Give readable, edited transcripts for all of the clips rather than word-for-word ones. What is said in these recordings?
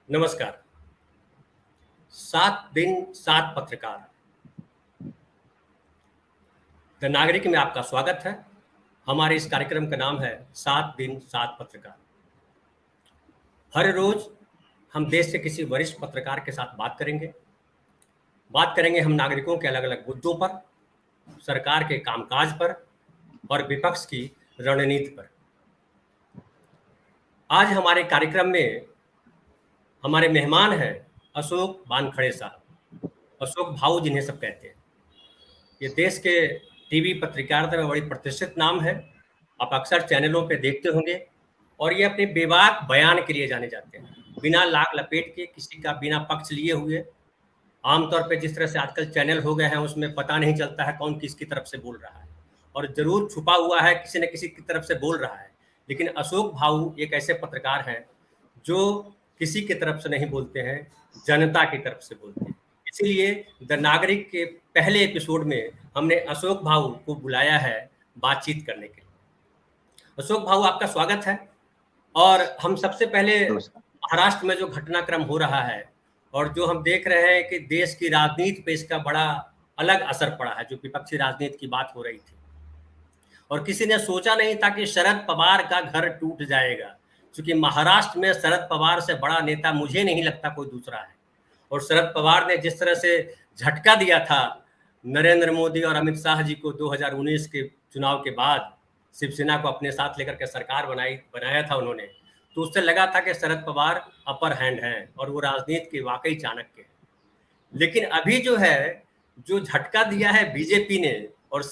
नमस्कार। 7 दिन 7 पत्रकार। द नागरिक में आपका स्वागत है। हमारे इस कार्यक्रम का नाम है 7 दिन 7 पत्रकार। हर रोज हम देश के किसी वरिष्ठ पत्रकार के साथ बात करेंगे। बात करेंगे हम नागरिकों के अलग-अलग मुद्दों पर, सरकार के कामकाज पर और विपक्ष की रणनीति पर। आज हमारे कार्यक्रम में हमारे मेहमान हैं अशोक वानखड़े साहब, अशोक भाऊ जिन्हें सब कहते हैं। ये देश के टीवी पत्रकारिता में बड़ी प्रतिष्ठित नाम है। आप अक्सर चैनलों पे देखते होंगे और ये अपने बेबाक बयान के लिए जाने जाते हैं। बिना लाग लपेट के, किसी का बिना पक्ष लिए हुए, आमतौर पे जिस तरह से आजकल चैनल हो गए हैं, उसमें पता नहीं चलता है कौन किसकी तरफ से बोल रहा है और ज़रूर छुपा हुआ है, किसी न किसी की तरफ से बोल रहा है। लेकिन अशोक भाऊ एक ऐसे पत्रकार हैं, जो किसी की तरफ से नहीं बोलते हैं, जनता की तरफ से बोलते हैं। इसीलिए द नागरिक के पहले एपिसोड में हमने अशोक भाऊ को बुलाया है बातचीत करने के लिए। अशोक भाऊ आपका स्वागत है। और हम सबसे पहले नमस्कार। महाराष्ट्र में जो घटनाक्रम हो रहा है और जो हम देख रहे हैं कि देश की राजनीति पे इसका बड़ा अलग असर पड़ा है, जो विपक्षी राजनीति की बात हो रही थी और किसी ने सोचा नहीं था कि शरद पवार का घर टूट जाएगा, क्योंकि महाराष्ट्र में शरद पवार से बड़ा नेता मुझे नहीं लगता कोई दूसरा है। और शरद पवार ने जिस तरह से झटका दिया था नरेंद्र मोदी और अमित शाह जी को 2019 के चुनाव के बाद, शिवसेना को अपने साथ लेकर के सरकार बनाया था उन्होंने, तो उससे लगा था कि शरद पवार अपर हैंड हैं और वो राजनीति के वाकई चाणक्य हैं। लेकिन अभी जो है, जो झटका दिया है बीजेपी ने और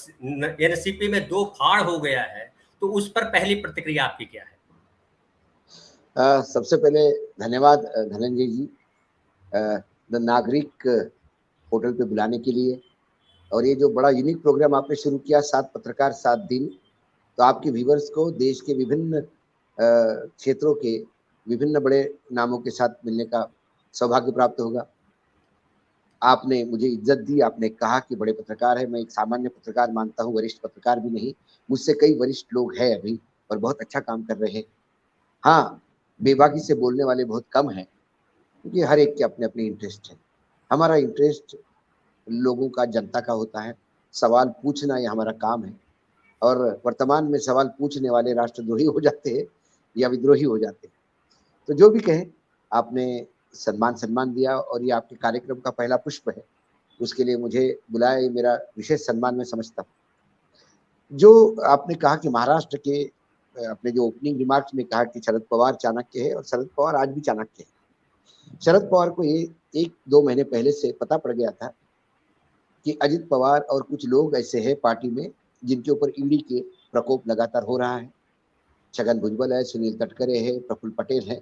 एनसीपी में 2 फाड़ हो गया है, तो उस पर पहली प्रतिक्रिया आपकी क्या है? सबसे पहले धन्यवाद धनंजय जी, द नागरिक पोर्टल पे बुलाने के लिए। और ये जो बड़ा यूनिक प्रोग्राम आपने शुरू किया, 7 पत्रकार 7 दिन, तो आपके व्यूवर्स को देश के विभिन्न क्षेत्रों के विभिन्न बड़े नामों के साथ मिलने का सौभाग्य प्राप्त होगा। आपने मुझे इज्जत दी, आपने कहा कि बड़े पत्रकार हैं। मैं एक सामान्य पत्रकार मानता हूँ, वरिष्ठ पत्रकार भी नहीं। मुझसे कई वरिष्ठ लोग हैं अभी और बहुत अच्छा काम कर रहे हैं। हाँ, बेबाकी से बोलने वाले बहुत कम हैं, क्योंकि हर एक के अपने-अपने इंटरेस्ट हैं। हमारा इंटरेस्ट लोगों का, जनता का होता है। सवाल पूछना ये हमारा काम है और वर्तमान में सवाल पूछने वाले राष्ट्रद्रोही हो जाते हैं या विद्रोही हो जाते हैं। तो जो भी कहें, आपने सम्मान दिया और ये आपके कार्यक्रम का पहला पुष्प है। उसके लिए मुझे बुलाया, ये मेरा विशेष सम्मान मैं समझता हूँ। जो आपने कहा कि महाराष्ट्र के अपने जो ओपनिंग रिमार्क्स में कहा कि शरद पवार चाणक्य है, और शरद पवार आज भी चाणक्य है। शरद पवार को ये 1-2 महीने पहले से पता पड़ गया था कि अजित पवार और कुछ लोग ऐसे हैं पार्टी में जिनके ऊपर ईडी के प्रकोप लगातार हो रहा है। छगन भुजबल है, सुनील तटकरे है, प्रफुल्ल पटेल है,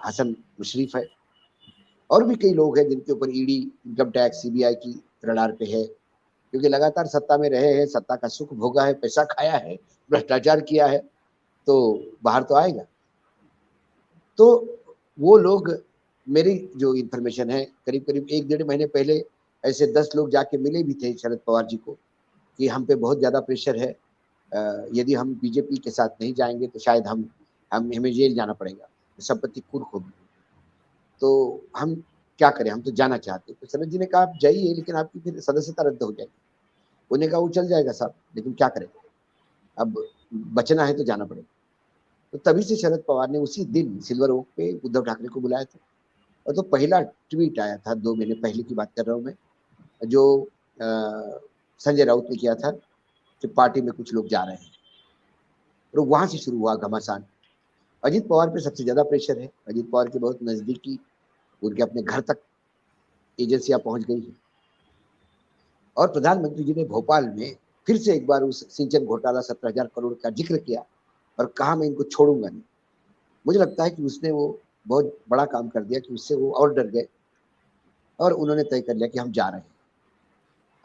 हसन मुशर्रफ है और भी कई लोग हैं जिनके ऊपर ईडी, इनकम टैक्स, सीबीआई की रडार पे है, क्योंकि लगातार सत्ता में रहे हैं, सत्ता का सुख भोगा है, पैसा खाया है, भ्रष्टाचार किया है, तो बाहर तो आएगा। तो वो लोग, मेरी जो इन्फॉर्मेशन है, करीब-करीब 1-1.5 महीने पहले ऐसे 10 लोग जाके मिले भी थे शरद पवार जी को कि हम पे बहुत ज़्यादा प्रेशर है, यदि हम बीजेपी के साथ नहीं जाएँगे तो शायद हमें जेल जाना पड़ेगा, संपत्ति कुर्क होगी। तो हम क्या करें, हम तो जाना चाहते हैं। तो शरद जी ने कहा आप जाइए, लेकिन आपकी फिर सदस्यता रद्द हो जाएगी। उन्होंने कहा वो चल जाएगा साहब, लेकिन क्या करें, अब बचना है तो जाना पड़ेगा। तो तभी से शरद पवार ने उसी दिन सिल्वर ओक पे उद्धव ठाकरे को बुलाया था। और तो पहला ट्वीट आया था, 2 महीने पहले की बात कर रहा हूँ मैं, जो संजय राउत ने किया था कि पार्टी में कुछ लोग जा रहे हैं, और वहां से शुरू हुआ घमासान। अजित पवार पे सबसे ज्यादा प्रेशर है। अजित पवार के बहुत नजदीकी, उनके अपने घर तक एजेंसियां पहुंच गई हैं। और प्रधानमंत्री जी ने भोपाल में फिर से एक बार उस सिंचन घोटाला 17,000 करोड़ का जिक्र किया और कहा मैं इनको छोड़ूंगा नहीं। मुझे लगता है कि उसने वो बहुत बड़ा काम कर दिया कि उससे वो और डर गए और उन्होंने तय कर लिया कि हम जा रहे हैं।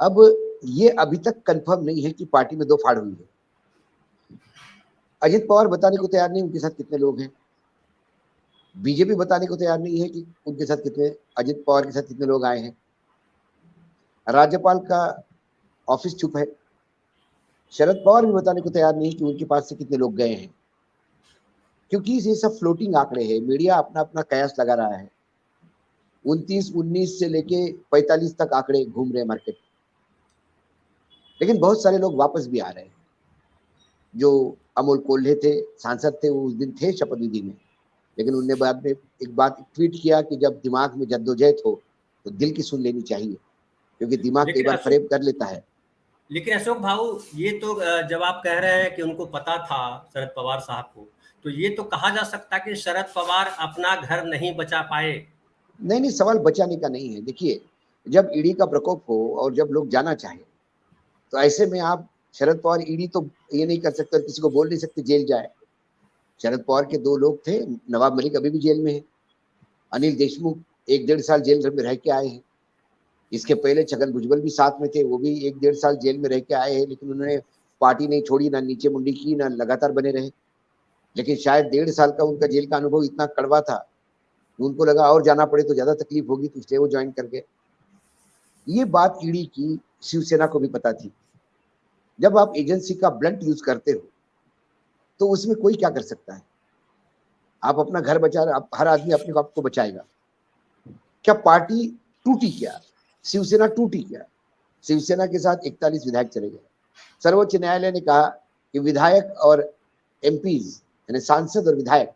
अब ये अभी तक कंफर्म नहीं है कि पार्टी में 2 फाड़ हुई है। अजित पवार बताने को तैयार नहीं उनके साथ कितने लोग हैं। बीजेपी बताने को तैयार नहीं है कि उनके साथ कितने, अजित पवार के साथ कितने लोग आए हैं। राज्यपाल का ऑफिस चुप है। शरद पवार भी बताने को तैयार नहीं कि उनके पास से कितने लोग गए हैं, क्योंकि ये सब फ्लोटिंग आंकड़े हैं, मीडिया अपना अपना कयास लगा रहा है। 29, 19 से लेके 45 तक आंकड़े घूम रहे हैं मार्केट, लेकिन बहुत सारे लोग वापस भी आ रहे हैं। जो अमोल कोल्हे थे, सांसद थे, वो उस दिन थे शपथ विधि में, लेकिन उनने बाद में एक बात ट्वीट किया कि जब दिमाग में जद्दोजहद हो तो दिल की सुन लेनी चाहिए, क्योंकि दिमाग कई बार फरेब कर लेता है। लेकिन अशोक भाऊ, ये तो जब आप कह रहे हैं कि उनको पता था शरद पवार साहब को, तो ये तो कहा जा सकता कि शरद पवार अपना घर नहीं बचा पाए। नहीं नहीं, सवाल बचाने का नहीं है। देखिए, जब ईडी का प्रकोप हो और जब लोग जाना चाहे, तो ऐसे में आप शरद पवार, ईडी तो ये नहीं कर सकते और किसी को बोल नहीं सकते जेल जाए। शरद पवार के 2 लोग थे, नवाब मलिक अभी भी जेल में है, अनिल देशमुख 1-1.5 साल जेल में रह के आए हैं। इसके पहले छगन भुजबल भी साथ में थे, वो भी 1-1.5 साल जेल में रह के आए हैं, लेकिन उन्होंने पार्टी नहीं छोड़ी, ना नीचे मुंडी की, ना लगातार बने रहे। लेकिन शायद 1.5 साल का उनका जेल का अनुभव इतना कड़वा था, उनको लगा और जाना पड़े तो ज्यादा तकलीफ होगी, तो इसलिए वो ज्वाइन कर गए। ये बात ईडी की शिवसेना को भी पता थी। जब आप एजेंसी का ब्लंट यूज करते हो तो उसमें कोई क्या कर सकता है। आप अपना घर बचा रहे, हर आदमी अपने आप को बचाएगा। क्या पार्टी टूटी? क्या शिवसेना टूटी? क्या शिवसेना के साथ 41 विधायक चले गए। सर्वोच्च न्यायालय ने कहा कि विधायक और एमपीज यानी सांसद और विधायक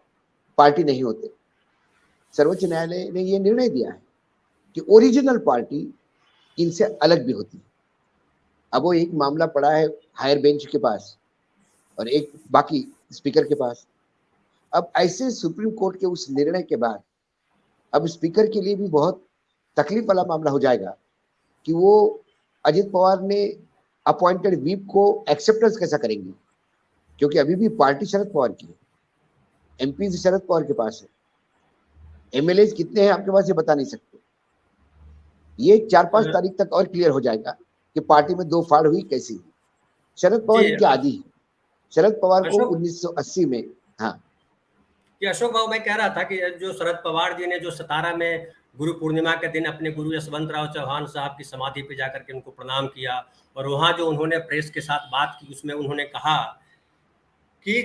पार्टी नहीं होते। सर्वोच्च न्यायालय ने यह निर्णय दिया है कि ओरिजिनल पार्टी इनसे अलग भी होती है। अब वो एक मामला पड़ा है हायर बेंच के पास और एक बाकी स्पीकर के पास। अब ऐसे सुप्रीम कोर्ट के उस निर्णय के बाद अब स्पीकर के लिए भी बहुत तकलीफ वाला मामला हो जाएगा कि वो अजित पवार ने अपॉइंटेड व्हीप को एक्सेप्टेंस कैसा करेंगे, क्योंकि अभी भी पार्टी शरद पवार की है, एमपी शरद पवार के पास है, एमएलए कितने हैं आपके पास ये बता नहीं सकते। ये 4-5 तारीख तक और क्लियर हो जाएगा कि पार्टी में 2 फाड़ हुई कैसी हुई। शरद पवार इनके आदि है। शरद पवार को 1980 में, हाँ कि अशोक बाबू, मैं कह रहा था कि जो शरद पवार जी ने जो 17 में गुरु पूर्णिमा के दिन अपने गुरु यशवंत राव चौहान साहब की समाधि पे जाकर के उनको प्रणाम किया, और वहां जो उन्होंने प्रेस के साथ बात की, उसमें उन्होंने कहा कि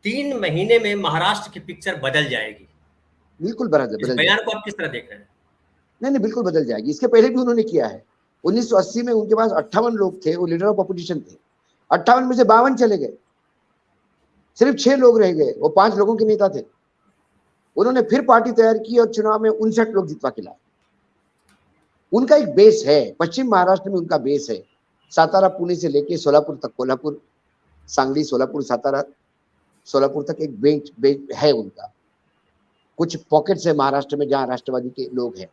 3 महीने में महाराष्ट्र की पिक्चर बदल जाएगी। बिल्कुल बदल इस बयान को आप किस तरह देख रहे हैं? नहीं नहीं, बिल्कुल बदल जाएगी। इसके पहले भी उन्होंने किया है। 1980 में उनके पास 58 लोग थे, वो लीडर ऑफ अपोजिशन थे। 58 में से 52 चले गए, सिर्फ 6 लोग रह गए, वो 5 लोगों के नेता थे। उन्होंने फिर पार्टी तैयार की और चुनाव में 59 लोग जितवा के लाए। उनका एक बेस है, पश्चिम महाराष्ट्र में उनका बेस है। सातारा पुणे से लेके सोलापुर तक, कोल्हापुर, सांगली, सोलापुर, सातारा, सोलापुर तक एक बेंच है उनका। कुछ पॉकेट्स है महाराष्ट्र में जहां राष्ट्रवादी के लोग हैं।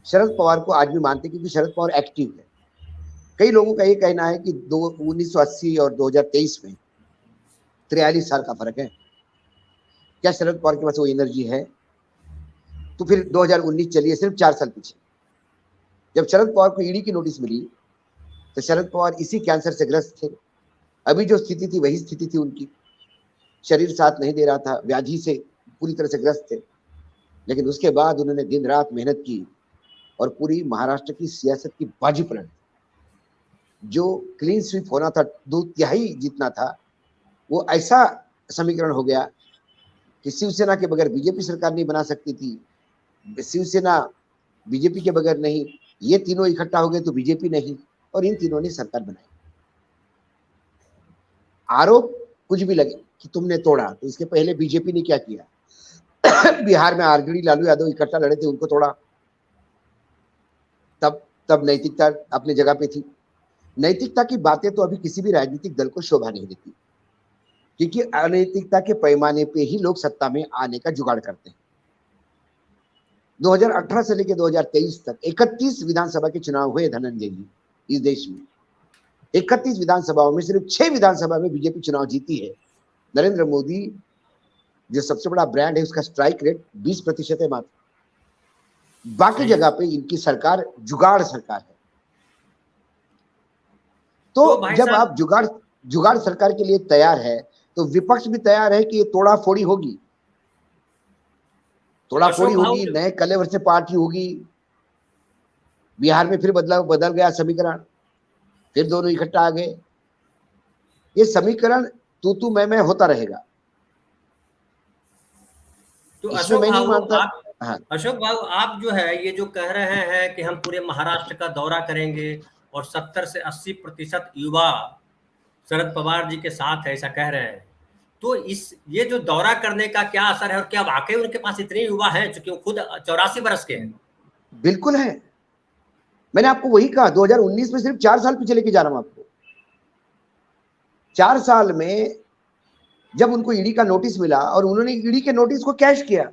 शरद पवार को आज भी मानते क्योंकि शरद पवार एक्टिव है। कई लोगों का ये कहना है कि 1980 और 2023 में 43 साल का फर्क है। क्या शरद पवार के पास वो एनर्जी है? तो फिर 2019 चलिए, सिर्फ 4 साल पीछे, जब शरद पवार को ईडी की नोटिस मिली तो शरद पवार इसी कैंसर से ग्रस्त थे। अभी जो स्थिति थी वही स्थिति थी उनकी। शरीर साथ नहीं दे रहा था, व्याधि से पूरी तरह से ग्रस्त थे, लेकिन उसके बाद उन्होंने दिन रात मेहनत की और पूरी महाराष्ट्र की सियासत की बाजी पलट। जो क्लीन स्वीप होना था, 2/3 जीतना था, वो ऐसा समीकरण हो गया कि शिवसेना के बगैर बीजेपी सरकार नहीं बना सकती थी, शिवसेना बीजेपी के बगैर नहीं, ये तीनों इकट्ठा हो गए तो बीजेपी नहीं, और इन तीनों ने सरकार बनाई। आरोप कुछ भी लगे कि तुमने तोड़ा, तो इसके पहले बीजेपी ने क्या किया? बिहार में आरजेडी, लालू यादव इकट्ठा लड़े थे, उनको तोड़ा। तब नैतिकता अपनी जगह पे थी। नैतिकता की बातें तो अभी किसी भी राजनीतिक दल को शोभा नहीं देती, क्योंकि अनैतिकता के पैमाने पे ही लोग सत्ता में आने का जुगाड़ करते हैं। 2018 से लेकर 2023 तक 31 विधानसभा के चुनाव हुए धनंजय जी इस देश में। 31 विधानसभाओं में सिर्फ 6 विधानसभा में बीजेपी चुनाव जीती है। नरेंद्र मोदी जो सबसे बड़ा ब्रांड है, उसका स्ट्राइक रेट 20% है मात्र। बाकी जगह पे इनकी सरकार जुगाड़ सरकार है। तो जब आप जुगाड़ सरकार के लिए तैयार है, तो विपक्ष भी तैयार है कि ये तोड़ाफोड़ी होगी, तोड़ाफोड़ी होगी, नए कलेवर से पार्टी होगी। बिहार में फिर बदल गया समीकरण, फिर दोनों इकट्ठा आ गए। ये समीकरण तू मैं होता रहेगा। तो इसमें मैं नहीं मानता। आप हाँ, अशोक बाबू, आप जो है ये जो कह रहे हैं कि हम पूरे महाराष्ट्र का दौरा करेंगे और 70 से 80% युवा शरद पवार जी के साथ है, ऐसा कह रहे हैं। तो इस ये जो दौरा करने का क्या असर है, और क्या वाकई उनके पास इतने युवा हैं, चूंकि वो खुद 84 वर्ष के हैं? बिल्कुल है। मैंने आपको वही कहा, 2019 में सिर्फ 4 साल पीछे लेके जा रहा हूं आपको। 4 साल में जब उनको ईडी का नोटिस मिला और उन्होंने ईडी के नोटिस को कैश किया।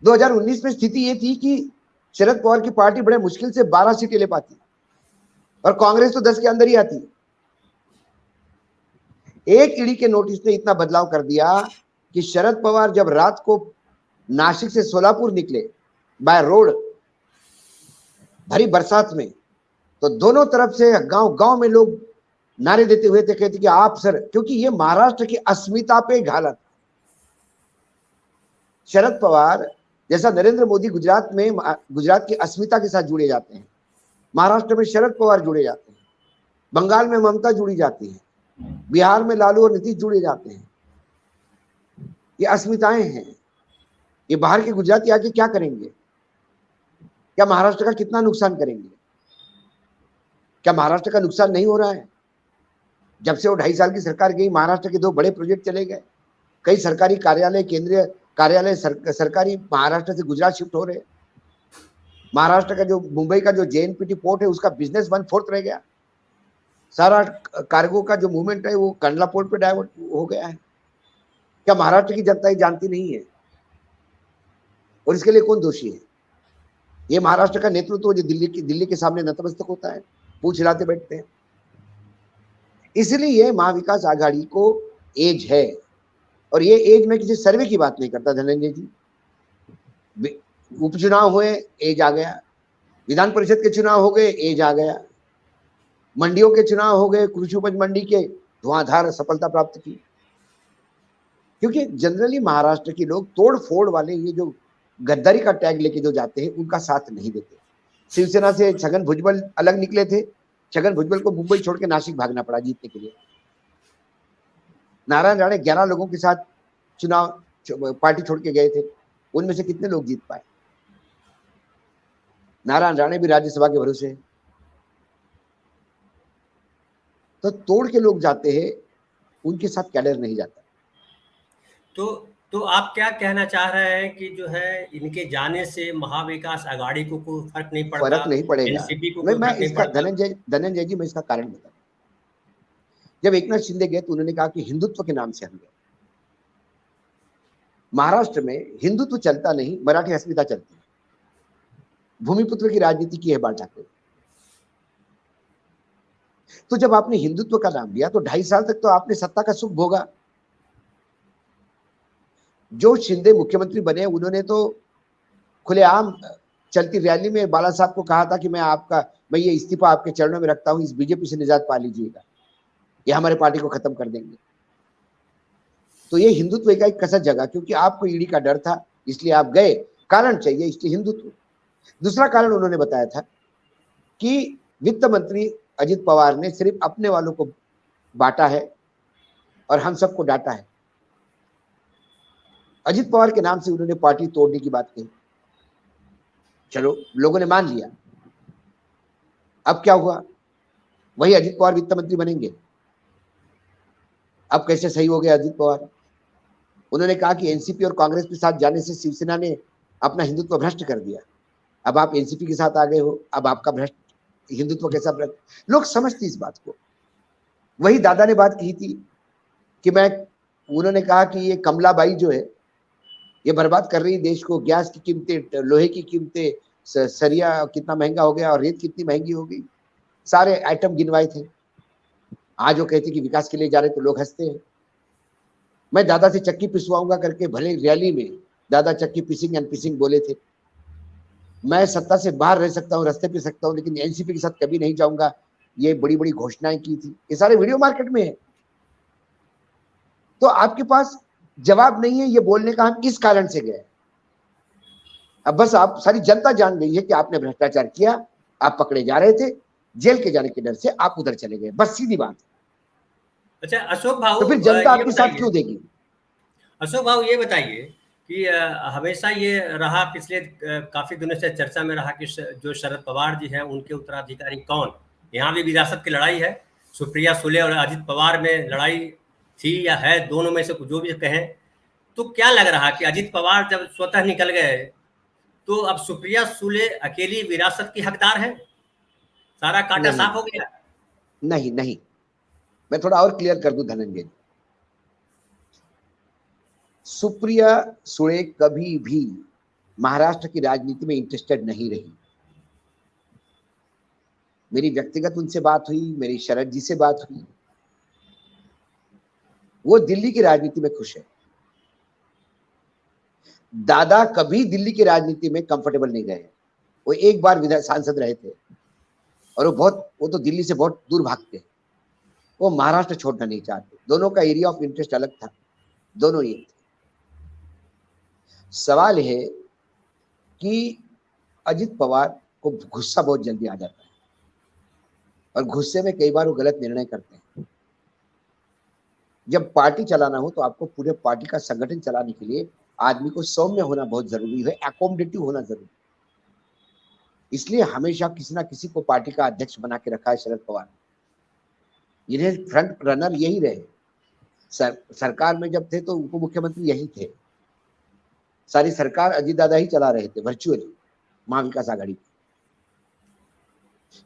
2019 में स्थिति ये थी कि शरद पवार की पार्टी बड़े मुश्किल से 12 सीटें ले पाती और कांग्रेस तो 10 के अंदर ही आती। एक ईडी के नोटिस ने इतना बदलाव कर दिया कि शरद पवार जब रात को नासिक से सोलापुर निकले बाय रोड भरी बरसात में, तो दोनों तरफ से गांव गांव में लोग नारे देते हुए थे, कहते कि आप सर, क्योंकि ये महाराष्ट्र की अस्मिता पे घाला था। शरद पवार जैसा नरेंद्र मोदी गुजरात में गुजरात की अस्मिता के साथ जुड़े जाते हैं, महाराष्ट्र में शरद पवार जुड़े जाते हैं, बंगाल में ममता जुड़ी जाती है, बिहार में लालू और नीतीश जुड़े जाते हैं। ये अस्मिताएं हैं। ये बाहर के गुजराती आके क्या करेंगे? क्या महाराष्ट्र का कितना नुकसान करेंगे? क्या महाराष्ट्र का नुकसान नहीं हो रहा है? जब से वो 2.5 साल की सरकार गई, महाराष्ट्र के 2 बड़े प्रोजेक्ट चले गए। कई सरकारी कार्यालय, केंद्रीय कार्यालय सरकारी महाराष्ट्र से गुजरात शिफ्ट हो रहे हैं। महाराष्ट्र का जो मुंबई का जो जेएनपीटी पोर्ट है, उसका बिजनेस 1/4 रह गया। सारा कार्गो का जो मूवमेंट है वो कंडला पोर्ट पे डाइवर्ट हो गया है। क्या महाराष्ट्र की जनता ये जानती नहीं है? और इसके लिए कौन दोषी है? ये महाराष्ट्र का नेतृत्व जो दिल्ली के सामने नतमस्तक होता है, पूछ हिलाते बैठते हैं। इसलिए महाविकास आघाड़ी को एज है, और ये एज में किसी सर्वे की बात नहीं करता धनंजय जी। उपचुनाव हुए, एज आ गया। विधान परिषद के चुनाव हो गए, एज आ गया। मंडियों के चुनाव हो गए, कृषि उपज मंडी के धुआंधार सफलता प्राप्त की। क्योंकि जनरली महाराष्ट्र के लोग तोड़ फोड़ वाले, ये जो गद्दारी का टैग लेके जो जाते हैं, उनका साथ नहीं देते। शिवसेना से छगन भुजबल अलग निकले थे। छगन भुजबल को मुंबई छोड़ के नासिक भागना पड़ा जीतने के लिए। नारायण राणे 11 लोगों के साथ चुनाव पार्टी छोड़ के गए थे, उनमें से कितने लोग जीत पाए? नारायण राणे भी राज्यसभा के भरोसे हैं। तो तोड़ के लोग जाते हैं, उनके साथ कैडर नहीं जाता। तो आप क्या कहना चाह रहे हैं कि जो है इनके जाने से महाविकास आघाड़ी को कोई फर्क नहीं पड़ता, फर्क नहीं पड़ेगा। एनसीपी को कोई मैं फर्क नहीं इसका पड़ता? धनंजय जी, मैं इसका कारण बताऊं। जब एकनाथ शिंदे गए तो उन्होंने कहा कि हिंदुत्व के नाम से हम गए। महाराष्ट्र में हिंदुत्व चलता नहीं, मराठी अस्मिता चलती है। भूमिपुत्र की राजनीति की है बाल ठाकरे। तो जब आपने हिंदुत्व का नाम लिया तो 2.5 साल तक तो आपने सत्ता का सुख भोगा। जो शिंदे मुख्यमंत्री बने, उन्होंने तो खुलेआम चलती रैली में बाला साहब को कहा था कि मैं ये इस्तीफा आपके चरणों में रखता हूं, इस बीजेपी से निजात पा लीजिएगा, ये हमारे पार्टी को खत्म कर देंगे। तो ये हिंदुत्व का एक कसर जगह, क्योंकि आपको ईडी का डर था, इसलिए आप गए। कारण चाहिए, इसलिए हिंदुत्व। दूसरा कारण उन्होंने बताया था कि वित्त मंत्री अजित पवार ने सिर्फ अपने वालों को बांटा है और हम सबको डांटा है। अजित पवार के नाम से उन्होंने पार्टी तोड़ने की बात कही। चलो, लोगों ने मान लिया। अब क्या हुआ? वही अजित पवार वित्त मंत्री बनेंगे। अब कैसे सही हो गया अजित पवार? उन्होंने कहा कि एनसीपी और कांग्रेस के साथ जाने से शिवसेना ने अपना हिंदुत्व भ्रष्ट कर दिया। अब आप एनसीपी के साथ आ गए हो, अब आपका भ्रष्ट हिंदुत्व कैसा भ्रष्ट? लोग समझते इस बात को। वही दादा ने बात की थी कि उन्होंने कहा कि ये कमलाबाई जो है, ये बर्बाद कर रही देश को। गैस की कीमतें, लोहे की कीमतें, सरिया कितना महंगा हो गया और रेत कितनी महंगी हो गई। सारे आइटम गिनवाए थे। आज वो कहते कि विकास के लिए जा रहे तो लोग हंसते हैं। मैं दादा से चक्की पिसवाऊंगा करके भले रैली में दादा चक्की पिसिंग एंड पिसिंग बोले थे। मैं सत्ता से बाहर रह सकता हूँ, रास्ते पे सकता हूँ, लेकिन एनसीपी के साथ कभी नहीं जाऊंगा, ये बड़ी बड़ी घोषणाएं की थी। ये सारे वीडियो मार्केट में है। तो आपके पास जवाब नहीं है ये बोलने का, हम इस कारण से गए। अब बस आप सारी जनता जान गई है कि आपने भ्रष्टाचार किया, आप पकड़े जा रहे थे, जेल के जाने के डर से आप उधर चले गए, बस सीधी बात। अच्छा अशोक भाऊ, तो फिर जनता आपके साथ क्यों देगी? अशोक भाऊ ये बताइए कि हमेशा ये रहा पिछले काफी दिनों से चर्चा में रहा कि जो शरद पवार जी हैं उनके उत्तराधिकारी कौन। यहाँ भी विरासत की लड़ाई है, सुप्रिया सुले और अजित पवार में लड़ाई थी या है, दोनों में से जो भी कहें। तो क्या लग रहा कि अजित पवार जब स्वतः निकल गए तो अब सुप्रिया सुले अकेली विरासत की हकदार है, सारा कांटा नहीं साफ हो गया? नहीं नहीं, मैं थोड़ा और क्लियर कर दूं धनंजय जी। सुप्रिया सुले कभी भी महाराष्ट्र की राजनीति में इंटरेस्टेड नहीं रही। मेरी व्यक्तिगत उनसे बात हुई, मेरी शरद जी से बात हुई, वो दिल्ली की राजनीति में खुश है। दादा कभी दिल्ली की राजनीति में कंफर्टेबल नहीं गए। वो एक बार विधायक सांसद रहे थे और वो तो दिल्ली से बहुत दूर भागते हैं। वो महाराष्ट्र छोड़ना नहीं चाहते। दोनों का एरिया ऑफ इंटरेस्ट अलग था, दोनों एक थे। सवाल है कि अजित पवार को गुस्सा बहुत जल्दी आ जाता है और गुस्से में कई बार वो गलत निर्णय करते हैं। जब पार्टी चलाना हो तो आपको पूरे पार्टी का संगठन चलाने के लिए आदमी को सौम्य होना बहुत जरूरी है, अकोमोडेटिव होना जरूरी है। इसलिए हमेशा किसी ना किसी को पार्टी का अध्यक्ष बना के रखा है शरद पवार। इन्हें फ्रंट रनर यही रहे। सरकार में जब थे तो उप मुख्यमंत्री यही थे। सारी सरकार अजीत दादा ही चला रहे थे वर्चुअली महाविकास आघाड़ी।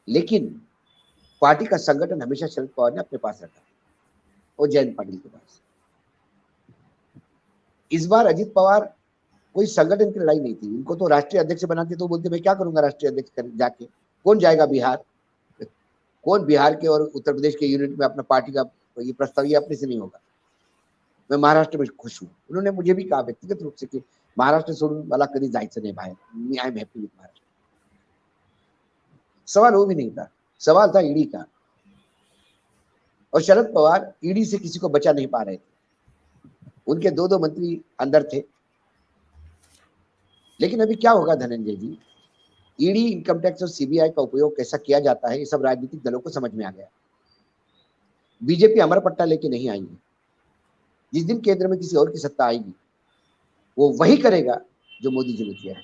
लेकिन पार्टी का संगठन हमेशा शरद पवार ने अपने पास रखा और जयंत पाटिल के पास। इस बार अजित पवार कोई संगठन की लड़ाई नहीं थी। उनको तो राष्ट्रीय अध्यक्ष बनाते तो बोलते मैं क्या करूंगा राष्ट्रीय अध्यक्ष जाके, कौन जाएगा बिहार, कौन बिहार के और उत्तर प्रदेश के यूनिट में अपना पार्टी का ये प्रस्ताव ये अपने से नहीं होगा। मैं महाराष्ट्र में खुश हूँ। उन्होंने मुझे भी कहा व्यक्तिगत रूप से कि महाराष्ट्र सोडून मला कधी जायचं नाही बाहेर, मी I am happy with Maharashtra. सवाल वो भी नहीं था, सवाल था ईडी का। और शरद पवार ईडी से किसी को बचा नहीं पा रहे थे। उनके दो मंत्री अंदर थे। लेकिन अभी क्या होगा धनंजय जी, ईडी, इनकम टैक्स और सीबीआई का उपयोग कैसा किया जाता है ये सब राजनीतिक दलों को समझ में आ गया। बीजेपी अमर पट्टा लेके नहीं आएगी। जिस दिन केंद्र में किसी और की सत्ता आएगी वो वही करेगा जो मोदी जी ने किया है।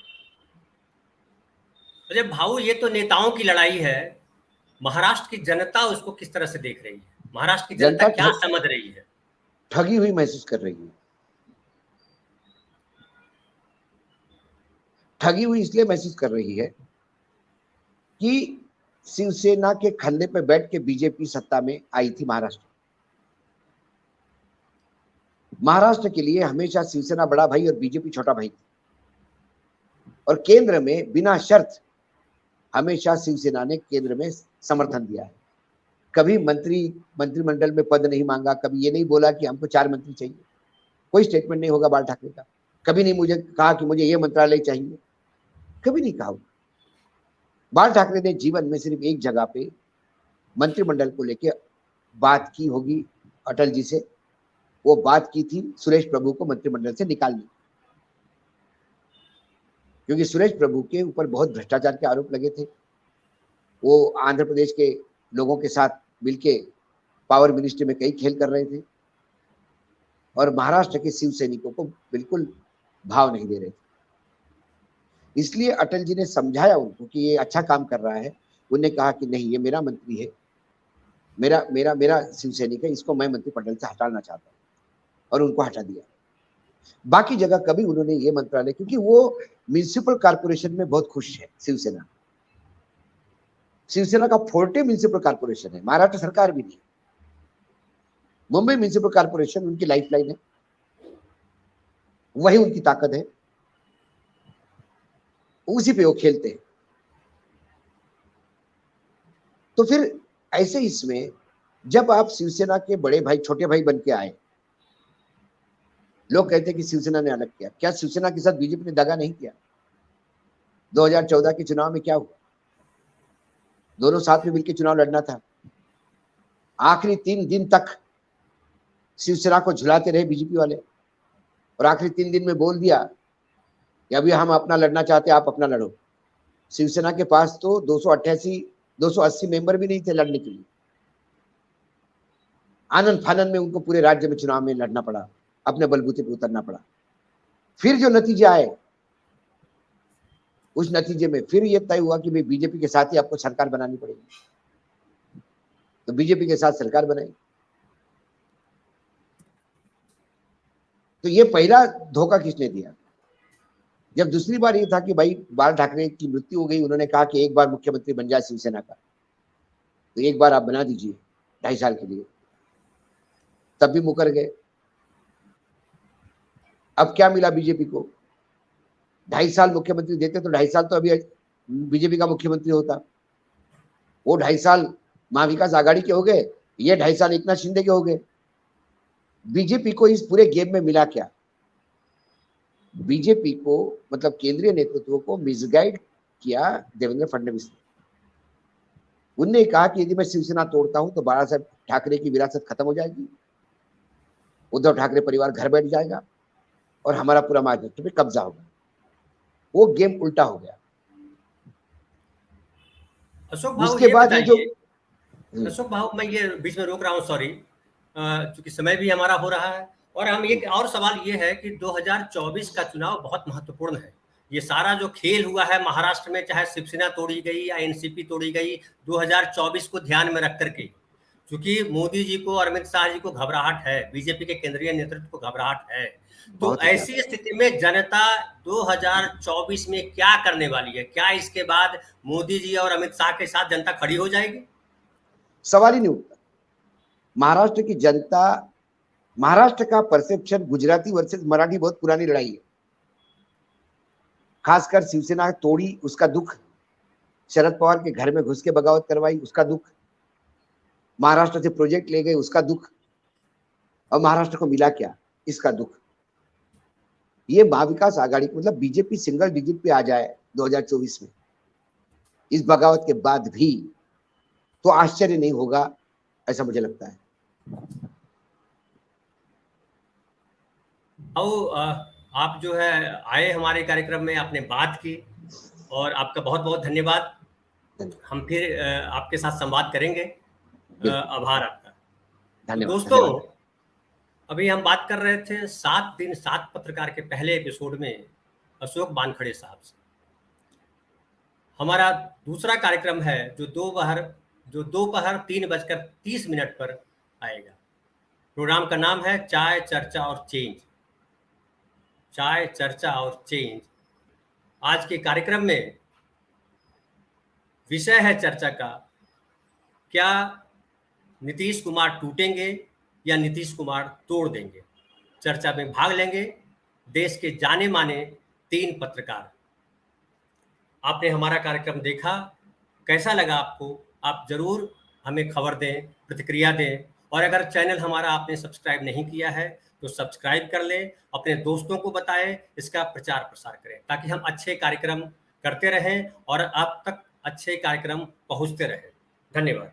अरे भाऊ, ये तो नेताओं की लड़ाई है। महाराष्ट्र की जनता उसको किस तरह से देख रही है? महाराष्ट्र की जनता क्या समझ रही है? ठगी हुई महसूस कर रही है। ठगी हुई इसलिए महसूस कर रही है कि शिवसेना के खंडे पे बैठ के बीजेपी सत्ता में आई थी महाराष्ट्र। महाराष्ट्र के लिए हमेशा शिवसेना बड़ा भाई और बीजेपी छोटा भाई थी। और केंद्र में बिना शर्त हमेशा शिवसेना ने केंद्र में समर्थन दिया है। कभी मंत्रिमंडल में पद नहीं मांगा, कभी ये नहीं बोला कि हमको 4 मंत्री चाहिए। कोई स्टेटमेंट नहीं होगा बाल ठाकरे का। कभी नहीं मुझे कहा कि मुझे ये मंत्रालय चाहिए, कभी नहीं कहा। बाल ठाकरे ने जीवन में सिर्फ एक जगह पे मंत्रिमंडल को लेके बात की होगी अटल जी से। वो बात की थी सुरेश प्रभु को मंत्रिमंडल से निकालने, क्योंकि सुरेश प्रभु के ऊपर बहुत भ्रष्टाचार के आरोप लगे थे। वो आंध्र प्रदेश के लोगों के साथ मिलके पावर मिनिस्ट्री में कई खेल कर रहे थे और महाराष्ट्र के शिव सैनिकों को बिल्कुल भाव नहीं दे रहे थे। इसलिए अटल जी ने समझाया उनको कि ये अच्छा काम कर रहा है। उन्होंने कहा कि नहीं, ये मेरा मंत्री है, मेरा मेरा मेरा शिव सैनिक है, इसको मैं मंत्रिमंडल से हटाना चाहता हूँ, और उनको हटा दिया। बाकी जगह कभी उन्होंने ये मंत्रालय, क्योंकि वो म्युनिसिपल कॉर्पोरेशन में बहुत खुश है शिवसेना। शिवसेना का फोर्टे म्युनिसिपल कॉर्पोरेशन है, महाराष्ट्र सरकार भी नहीं। मुंबई म्युनिसिपल कॉर्पोरेशन उनकी लाइफलाइन है, वही उनकी ताकत है, उसी पे वो खेलते हैं। तो फिर ऐसे इसमें जब आप शिवसेना के बड़े भाई छोटे भाई बन के आए, लोग कहते हैं कि शिवसेना ने अलग किया। क्या शिवसेना के साथ बीजेपी ने दगा नहीं किया? 2014 के चुनाव में क्या हुआ? दोनों साथ में मिलकर चुनाव लड़ना था। आखिरी 3 दिन तक शिवसेना को झुलाते रहे बीजेपी वाले, और आखिरी 3 दिन में बोल दिया कि अभी हम अपना लड़ना चाहते हैं, आप अपना लड़ो। शिवसेना के पास तो 280 मेंबर भी नहीं थे लड़ने के लिए। आनंद फानंद में उनको पूरे राज्य में चुनाव में लड़ना पड़ा। अपने बलबूते पे उतरना पड़ा। फिर जो नतीजे आए, उस नतीजे में फिर ये तय हुआ कि भाई बीजेपी के साथ ही आपको सरकार बनानी पड़ेगी, तो बीजेपी के साथ सरकार बनाई। तो ये पहला धोखा किसने दिया? जब दूसरी बार ये था कि भाई बाल ठाकरे की मृत्यु हो गई, उन्होंने कहा कि एक बार मुख्यमंत्री बन जाए शिवसेना का, तो एक बार आप बना दीजिए 2.5 साल के लिए, तब भी मुकर गए। अब क्या मिला बीजेपी को? 2.5 साल मुख्यमंत्री देते तो 2.5 साल तो अभी बीजेपी का मुख्यमंत्री होता। वो 2.5 साल महाविकास आघाड़ी के हो गए, ये 2.5 साल एकनाथ शिंदे के हो गए। बीजेपी को इस पूरे गेम में मिला क्या? बीजेपी को, मतलब केंद्रीय नेतृत्व को मिसगाइड किया देवेंद्र फडणवीस ने। उनने कहा कि यदि मैं शिवसेना तोड़ता हूं तो बाला साहब ठाकरे की विरासत खत्म हो जाएगी, उद्धव ठाकरे परिवार घर बैठ जाएगा और हमारा पूरा महाराष्ट्र पे कब्जा होगा। वो गेम उल्टा हो गया। अशोक भाऊ उसके ये बाद ये जो अशोक भाऊ, मैं ये बीच में रोक रहा हूँ, सॉरी, क्योंकि समय भी हमारा हो रहा है। और हम एक और सवाल ये है कि 2024 का चुनाव बहुत महत्वपूर्ण है। ये सारा जो खेल हुआ है महाराष्ट्र में, चाहे शिवसेना तोड़ी गई या एनसीपी तोड़ी गई, 2024 को ध्यान में रख करके, क्योंकि मोदी जी को, अरविंद शाह जी को घबराहट है, बीजेपी के केंद्रीय नेतृत्व को घबराहट है। तो ऐसी स्थिति में जनता 2024 में क्या करने वाली है? क्या इसके बाद मोदी जी और अमित शाह के साथ जनता खड़ी हो जाएगी? सवाल ही नहीं उठता। महाराष्ट्र की जनता, महाराष्ट्र का परसेप्शन गुजराती वर्सेस मराठी बहुत पुरानी लड़ाई है। खासकर शिवसेना तोड़ी, उसका दुख, शरद पवार के घर में घुस के बगावत करवाई, उसका दुख, महाराष्ट्र से प्रोजेक्ट ले गए, उसका दुख, और महाराष्ट्र को मिला क्या, इसका दुख। ये महाविकास आघाड़ी, मतलब बीजेपी सिंगल डिजिट पे आ जाए 2024 में इस बगावत के बाद भी, तो आश्चर्य नहीं होगा, ऐसा मुझे लगता है। आप जो है आए हमारे कार्यक्रम में, आपने बात की, और आपका बहुत बहुत धन्यवाद। हम फिर आपके साथ संवाद करेंगे। आभार आपका। तो दोस्तों, अभी हम बात कर रहे थे 7 दिन 7 पत्रकार के पहले एपिसोड में अशोक वानखड़े साहब से। हमारा दूसरा कार्यक्रम है जो दोपहर 3:30 पर आएगा। प्रोग्राम का नाम है चाय चर्चा और चेंज। चाय चर्चा और चेंज। आज के कार्यक्रम में विषय है चर्चा का, क्या नीतीश कुमार टूटेंगे या नीतीश कुमार तोड़ देंगे? चर्चा में भाग लेंगे देश के जाने माने 3 पत्रकार। आपने हमारा कार्यक्रम देखा, कैसा लगा आपको? आप जरूर हमें खबर दें, प्रतिक्रिया दें, और अगर चैनल हमारा आपने सब्सक्राइब नहीं किया है तो सब्सक्राइब कर लें, अपने दोस्तों को बताएं, इसका प्रचार प्रसार करें, ताकि हम अच्छे कार्यक्रम करते रहें और आप तक अच्छे कार्यक्रम पहुंचते रहें। धन्यवाद।